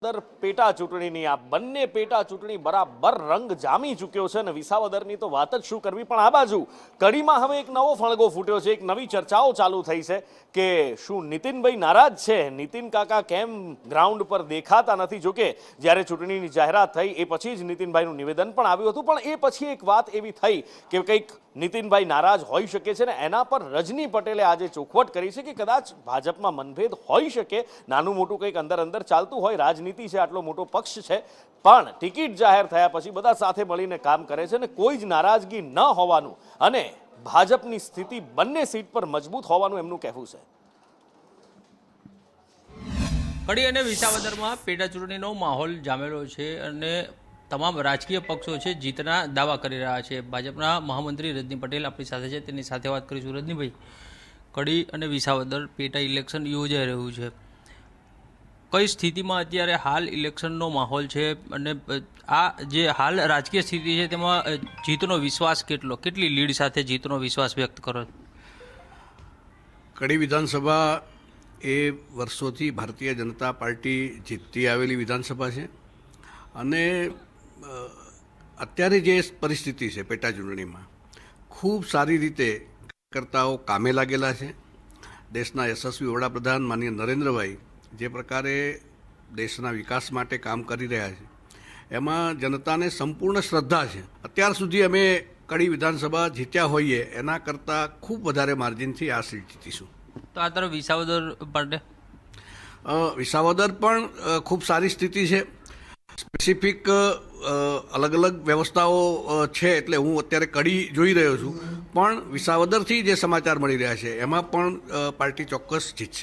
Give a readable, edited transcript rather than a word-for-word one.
પેટા ચૂંટણીની આ બંને પેટા ચૂંટણી બરાબર રંગ જામી ચૂક્યો છે અને વિસાવદરની તો વાત જ શું કરવી, પણ આ બાજુ કડીમાં હવે એક નવો ફણગો ફૂટ્યો છે, એક નવી ચર્ચાઓ ચાલુ થઈ છે કે શું નીતિનભાઈ નારાજ છે, નીતિન કાકા કેમ ગ્રાઉન્ડ પર દેખાતા નથી. જોકે જ્યારે ચૂંટણીની જાહેરાત થઈ એ પછી જ નીતિનભાઈનું નિવેદન પણ આવ્યું હતું, પણ એ પછી એક વાત એવી થઈ કે કંઈક નીતિનભાઈ નારાજ હોઈ શકે છે ને એના પર રજની પટેલે આજે ચોખવટ કરી છે કે કદાચ ભાજપમાં મનભેદ હોઈ શકે, નાનું મોટું કંઈક અંદર અંદર ચાલતું હોય, રાજનીતિ છે, આટલો મોટો પક્ષ છે, પણ ટિકિટ જાહેર થયા પછી બધા સાથે મળીને કામ કરે છે ને કોઈ જ નારાજગી ન હોવાનું અને ભાજપની સ્થિતિ બંને સીટ પર મજબૂત હોવાનું એમનું કહેવું છે. કડી અને વિસાવદરમાં પેટા ચૂંટણીનો માહોલ જામેલો છે અને તમામ રાજકીય પક્ષો છે જીતના દાવા કરી રહ્યા છે. ભાજપના મહામંત્રી રજની પટેલ આપણી સાથે છે, તેની સાથે વાત કરીશું. રજનીભાઈ, કડી અને વિસાવદર પેટા ઇલેક્શન યોજાઈ રહ્યું છે, કઈ સ્થિતિમાં અત્યારે હાલ ઇલેક્શનનો માહોલ છે અને આ જે હાલ રાજકીય સ્થિતિ છે તેમાં જીતનો વિશ્વાસ કેટલી લીડ સાથે જીતનો વિશ્વાસ વ્યક્ત કરો? કડી વિધાનસભા એ વર્ષોથી ભારતીય જનતા પાર્ટી જીતતી આવેલી વિધાનસભા છે અને અત્યારે જે પરિસ્થિતિ છે પેટા ચૂંટણીમાં ખૂબ સારી રીતે કાર્યકર્તાઓ કામે લાગેલા છે. દેશના યશસ્વી વડાપ્રધાન માનનીય નરેન્દ્રભાઈ જે પ્રકારે દેશના વિકાસ માટે કામ કરી રહ્યા છે એમાં જનતાને સંપૂર્ણ શ્રદ્ધા છે. અત્યાર સુધી અમે કડી વિધાનસભા જીત્યા હોઈએ એના કરતાં ખૂબ વધારે માર્જિનથી આ સીટ જીતીશું. તો આ તરફ વિસાવદર માટે વિસાવદર પણ ખૂબ સારી સ્થિતિ છે. સ્પેસિફિક અલગ અલગ વ્યવસ્થાઓ છે એટલે હું અત્યારે કડી જોઈ રહ્યો છું, પણ વિસાવદરથી જે સમાચાર મળી રહ્યા છે એમાં પણ પાર્ટી ચોક્કસ જીતશે.